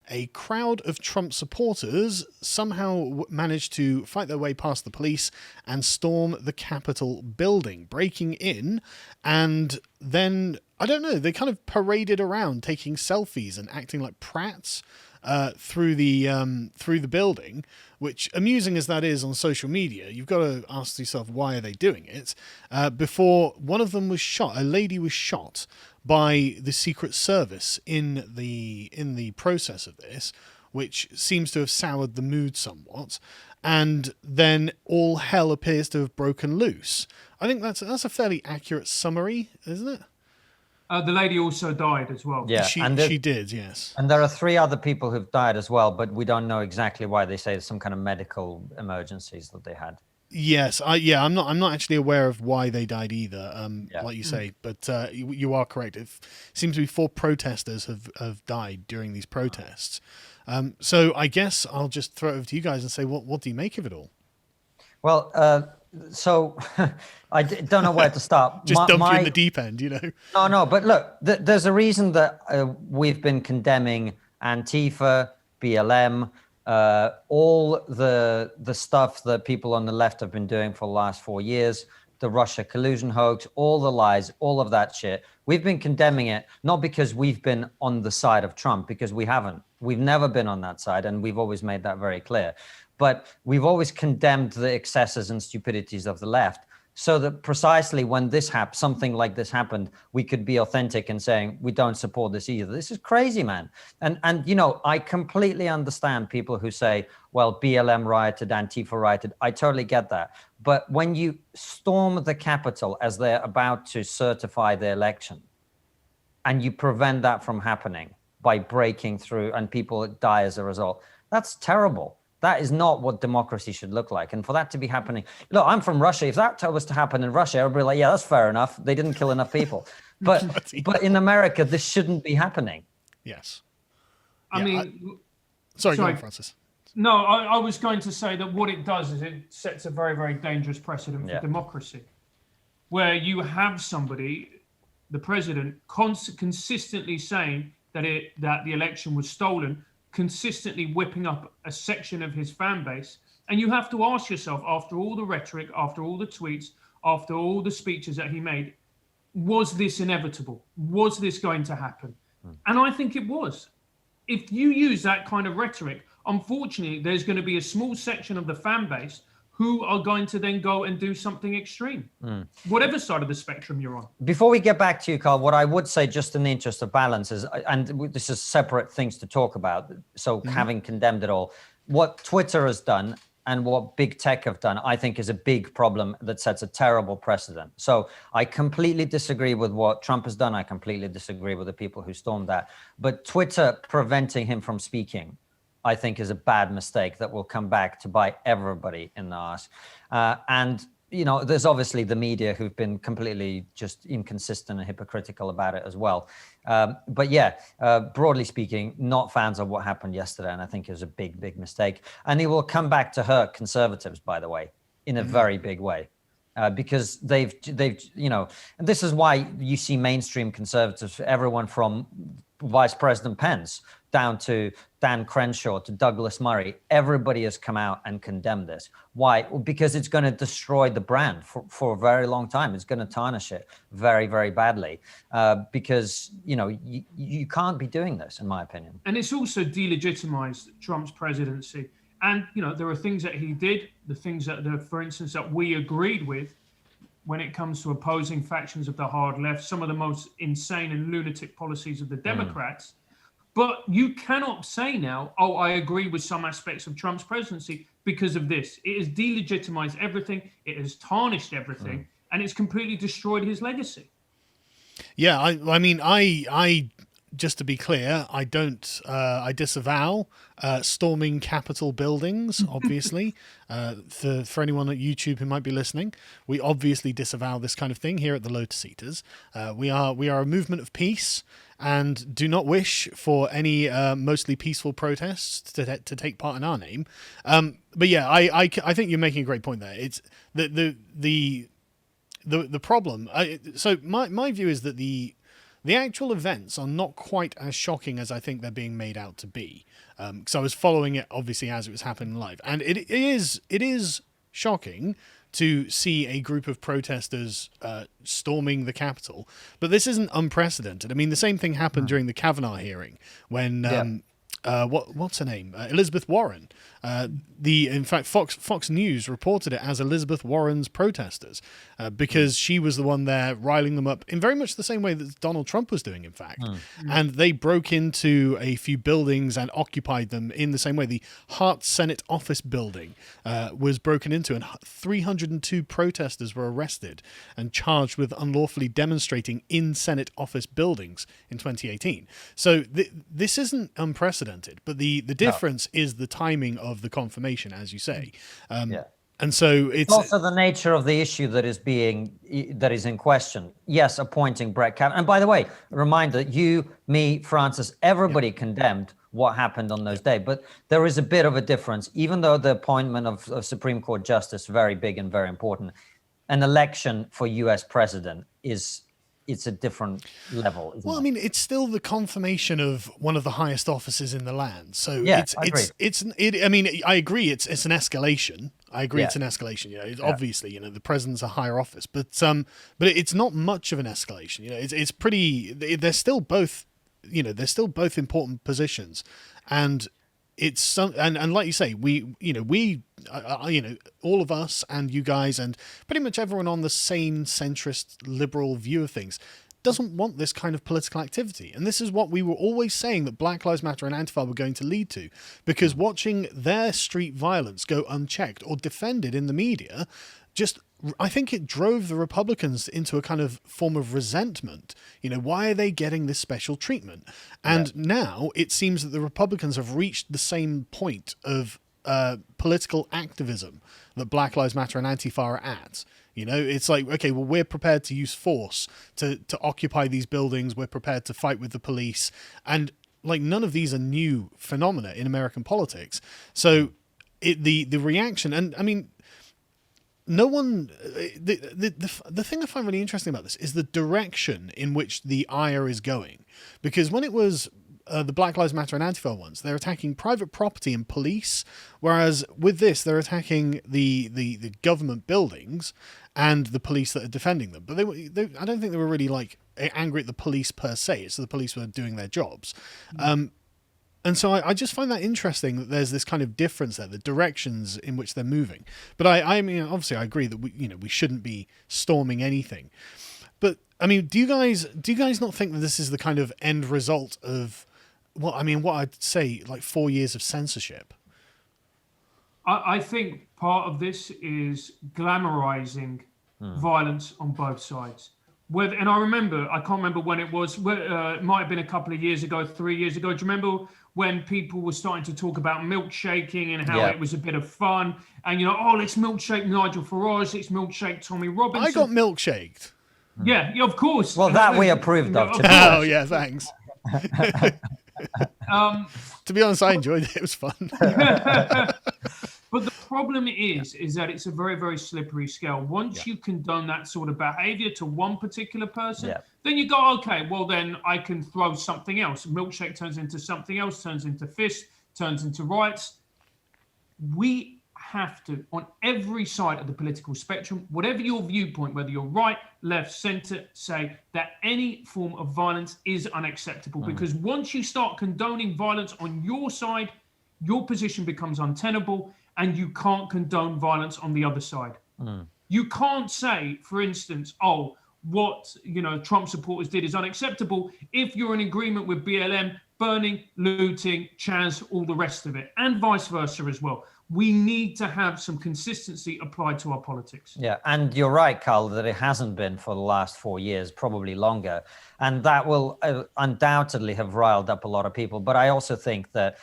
a crowd of Trump supporters somehow managed to fight their way past the police and storm the Capitol building, breaking in, and then, I don't know, they kind of paraded around taking selfies and acting like prats through the building, which, amusing as that is on social media, you've got to ask yourself, why are they doing it? Before one of them was shot, a lady was shot by the Secret Service in the process of this, which seems to have soured the mood somewhat. And then all hell appears to have broken loose. I think that's a fairly accurate summary, isn't it? The lady also died as well. Yeah, she did, yes. And there are 3 other people who've died as well, but we don't know exactly why. They say it's some kind of medical emergencies that they had. Yes, I'm not actually aware of why they died either. Like you say, but you are correct. It seems to be 4 protesters have died during these protests. So I guess I'll just throw it over to you guys and say, what do you make of it all? Well, so I don't know where to start. Just dump you in the deep end, you know. No, but look, there's a reason that we've been condemning Antifa, BLM, all the stuff that people on the left have been doing for the last 4 years, the Russia collusion hoax, all the lies, all of that shit. We've been condemning it, not because we've been on the side of Trump, because we haven't. We've never been on that side, and we've always made that very clear. But we've always condemned the excesses and stupidities of the left, so that precisely when something like this happened, we could be authentic and saying, we don't support this either. This is crazy, man. And you know, I completely understand people who say, well, BLM rioted, Antifa rioted. I totally get that. But when you storm the Capitol as they're about to certify the election, and you prevent that from happening by breaking through and people die as a result, that's terrible. That is not what democracy should look like. And for that to be happening, look, I'm from Russia. If that was to happen in Russia, everybody would be like, yeah, that's fair enough. They didn't kill enough people. But in America, this shouldn't be happening. Yes. I mean... Sorry, go on, Francis. No, I was going to say that what it does is it sets a very, very dangerous precedent for democracy, where you have somebody, the president, consistently saying that the election was stolen, consistently whipping up a section of his fan base. And you have to ask yourself, after all the rhetoric, after all the tweets, after all the speeches that he made, was this inevitable? Was this going to happen? And I think it was. If you use that kind of rhetoric, unfortunately, there's going to be a small section of the fan base who are going to then go and do something extreme, whatever side of the spectrum you're on. Before we get back to you, Carl, what I would say, just in the interest of balance, is, and this is separate things to talk about, so having condemned it all, what Twitter has done and what big tech have done, I think is a big problem that sets a terrible precedent. So I completely disagree with what Trump has done. I completely disagree with the people who stormed that. But Twitter preventing him from speaking, I think, is a bad mistake that will come back to bite everybody in the ass. And, you know, there's obviously the media who've been completely just inconsistent and hypocritical about it as well. But yeah, broadly speaking, not fans of what happened yesterday. And I think it was a big, big mistake. And it will come back to hurt conservatives, by the way, in a very big way. Because they've, you know, and this is why you see mainstream conservatives, everyone from Vice President Pence down to Dan Crenshaw to Douglas Murray, everybody has come out and condemned this. Why? Well, because it's going to destroy the brand for a very long time. It's going to tarnish it very, very badly. Because, you know, you can't be doing this, in my opinion. And it's also delegitimized Trump's presidency. And, you know, there are things that he did, the things that, for instance, that we agreed with when it comes to opposing factions of the hard left, some of the most insane and lunatic policies of the Democrats. But you cannot say now, oh, I agree with some aspects of Trump's presidency because of this. It has delegitimized everything. It has tarnished everything. And it's completely destroyed his legacy. Yeah, I mean, I just to be clear, I disavow storming Capitol buildings, obviously. For anyone at YouTube who might be listening, we obviously disavow this kind of thing here at the Lotus Eaters. We are a movement of peace and do not wish for any mostly peaceful protests to take part in our name. But yeah, I think you're making a great point there. It's the problem. So my view is that the the actual events are not quite as shocking as I think they're being made out to be. Because I was following it obviously as it was happening live, and it is shocking to see a group of protesters storming the Capitol, but this isn't unprecedented. I mean, the same thing happened during the Kavanaugh hearing when what's her name? Elizabeth Warren. In fact, Fox News reported it as Elizabeth Warren's protesters because she was the one there riling them up in very much the same way that Donald Trump was doing, in fact. And they broke into a few buildings and occupied them in the same way. The Hart Senate office building was broken into, and 302 protesters were arrested and charged with unlawfully demonstrating in Senate office buildings in 2018. So this isn't unprecedented. But the difference is the timing of the confirmation, as you say. And so it's also the nature of the issue that is in question. Yes, appointing Brett Kavanaugh. And by the way, a reminder, you, me, Francis, everybody condemned what happened on those days. But there is a bit of a difference, even though the appointment of Supreme Court Justice, very big and very important, an election for US president it's a different level. Well, I mean, it's still the confirmation of one of the highest offices in the land. So I mean, I agree. It's an escalation. I agree. It's an escalation. Obviously, the president's a higher office, but it's not much of an escalation. It's pretty. They're still both. They're still both important positions, and it's some. And like you say, we all of us and you guys and pretty much everyone on the sane, centrist, liberal view of things doesn't want this kind of political activity. And this is what we were always saying that Black Lives Matter and Antifa were going to lead to, because watching their street violence go unchecked or defended in the media, I think it drove the Republicans into a kind of form of resentment. Why are they getting this special treatment? And now it seems that the Republicans have reached the same point of political activism that Black Lives Matter and Antifa are at. It's like, okay, well, we're prepared to use force to occupy these buildings. We're prepared to fight with the police. And like, none of these are new phenomena in American politics. So the reaction, and I mean, no one, the thing I find really interesting about this is the direction in which the ire is going. Because when it was the Black Lives Matter and Antifa ones, they're attacking private property and police, whereas with this, they're attacking the government buildings and the police that are defending them. But I don't think they were really like angry at the police per se. It's the police were doing their jobs. And so I just find that interesting that there's this kind of difference there, the directions in which they're moving. But I mean, obviously, I agree that we shouldn't be storming anything. But I mean, do you guys not think that this is the kind of end result of what I'd say like 4 years of censorship? I think part of this is glamorizing violence on both sides. And I can't remember when it was. It might have been a couple of years ago, 3 years ago. Do you remember when people were starting to talk about milkshaking and how it was a bit of fun? And let's milkshake Nigel Farage, let's milkshake Tommy Robinson. I got milkshaked. Yeah, of course. Well, that we approved of. Oh yeah, thanks. To be honest, I enjoyed it. It was fun. But the problem is that it's a very, very slippery scale. Once you condone that sort of behavior to one particular person, then you go, okay, well, then I can throw something else. Milkshake turns into something else, turns into fist, turns into riots. We have to, on every side of the political spectrum, whatever your viewpoint, whether you're right, left, center, say that any form of violence is unacceptable. Because once you start condoning violence on your side, your position becomes untenable, and you can't condone violence on the other side. You can't say, for instance, what Trump supporters did is unacceptable if you're in agreement with BLM, burning, looting, Chaz, all the rest of it, and vice versa as well. We need to have some consistency applied to our politics. Yeah, and you're right, Carl, that it hasn't been for the last 4 years, probably longer. And that will undoubtedly have riled up a lot of people. But I also think that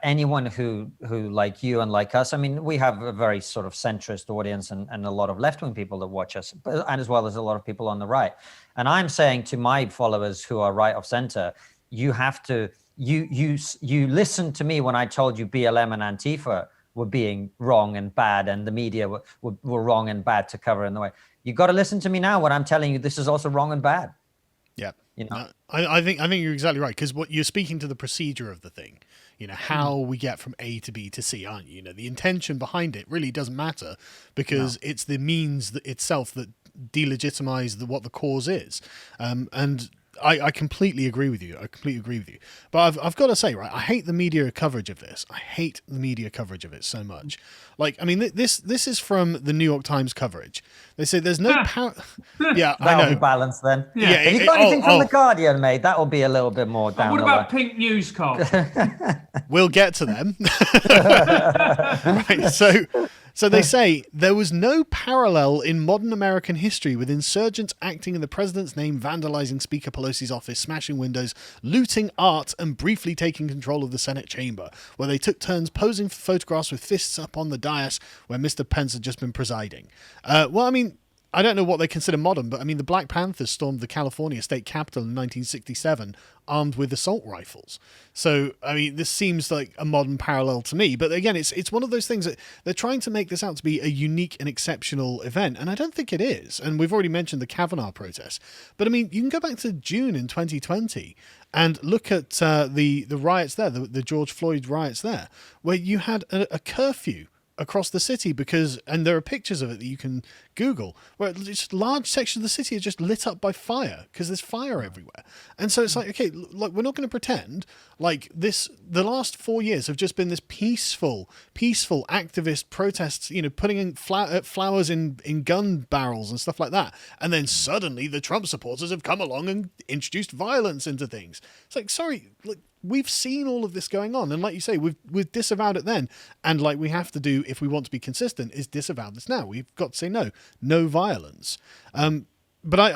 anyone who like you and like us, I mean, we have a very sort of centrist audience and a lot of left-wing people that watch us, and as well as a lot of people on the right. And I'm saying to my followers who are right of center, you have to, you listened to me when I told you BLM and Antifa were being wrong and bad, and the media were wrong and bad to cover in the way. You got to listen to me now when I'm telling you this is also wrong and bad. Yeah. You know? I think you're exactly right, because what you're speaking to the procedure of the thing, how we get from A to B to C, aren't you? The intention behind it really doesn't matter, because it's the means itself that delegitimize what the cause is. And I completely agree with you. But I've got to say, right, I hate the media coverage of this. I hate the media coverage of it so much. Like, I mean, this is from the New York Times coverage. They say there's no power. Yeah, I That'll know. be balanced then. Yeah. If you got anything from the Guardian, mate, that'll be a little bit more down What the about line. Pink News, Carl? We'll get to them. Right, so they say there was no parallel in modern American history with insurgents acting in the president's name, vandalizing Speaker Pelosi's office, smashing windows, looting art, and briefly taking control of the Senate chamber, where they took turns posing for photographs with fists up on the dais where Mr. Pence had just been presiding. Well, I mean, I don't know what they consider modern, but I mean, the Black Panthers stormed the California state capitol in 1967 armed with assault rifles. So, I mean, this seems like a modern parallel to me. But again, it's one of those things that they're trying to make this out to be a unique and exceptional event, and I don't think it is. And we've already mentioned the Kavanaugh protest. But I mean, you can go back to June in 2020 and look at the riots there, the George Floyd riots there, where you had a curfew across the city and there are pictures of it that you can Google, where just large sections of the city are just lit up by fire because there's fire everywhere. And so it's like, okay, like, we're not going to pretend like the last 4 years have just been this peaceful activist protests, putting in flowers in gun barrels and stuff like that. And then suddenly the Trump supporters have come along and introduced violence into things. It's like, sorry, like, we've seen all of this going on, and like you say, we've disavowed it then, and like we have to do if we want to be consistent is disavow this now. We've got to say no violence. But I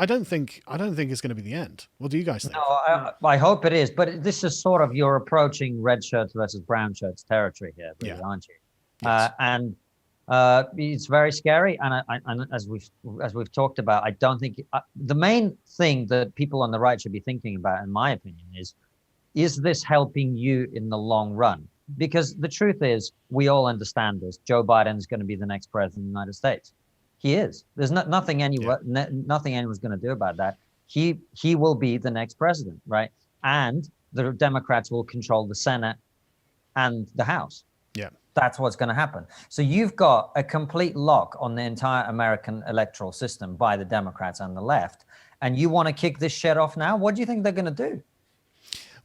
don't think it's going to be the end. What do you guys think? No, I hope it is, but this is sort of you're approaching red shirts versus brown shirts territory here, really, aren't you? Yes. And it's very scary, and as we've talked about, I don't think the main thing that people on the right should be thinking about, in my opinion, is this helping you in the long run? Because the truth is, we all understand this. Joe Biden is going to be the next president of the United States. He is. There's nothing anyone's going to do about that. He will be the next president, right? And the Democrats will control the Senate and the House. Yeah. That's what's going to happen. So you've got a complete lock on the entire American electoral system by the Democrats and the left. And you want to kick this shit off now? What do you think they're going to do?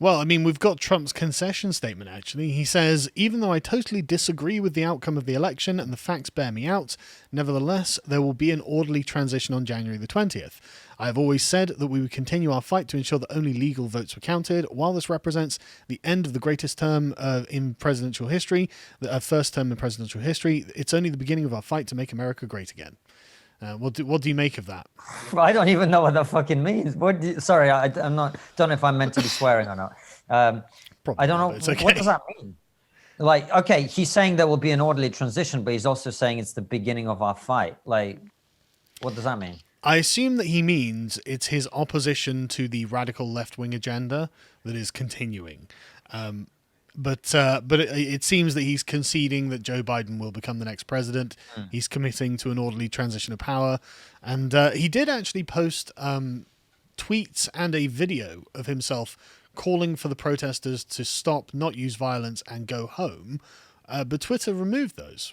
Well, I mean, we've got Trump's concession statement, actually. He says, even though I totally disagree with the outcome of the election and the facts bear me out, nevertheless, there will be an orderly transition on January the 20th. I have always said that we would continue our fight to ensure that only legal votes were counted. While this represents the end of the greatest term in presidential history, the first term in presidential history, it's only the beginning of our fight to make America great again. What do you make of that? I don't even know what that fucking means. Sorry, I'm not. Don't know if I'm meant to be swearing or not. I don't know. Okay. What does that mean? Like, okay, he's saying there will be an orderly transition, but he's also saying it's the beginning of our fight. Like, what does that mean? I assume that he means it's his opposition to the radical left-wing agenda that is continuing. But it seems that he's conceding that Joe Biden will become the next president. He's committing to an orderly transition of power. And he did actually post tweets and a video of himself calling for the protesters to stop, not use violence, and go home. But Twitter removed those.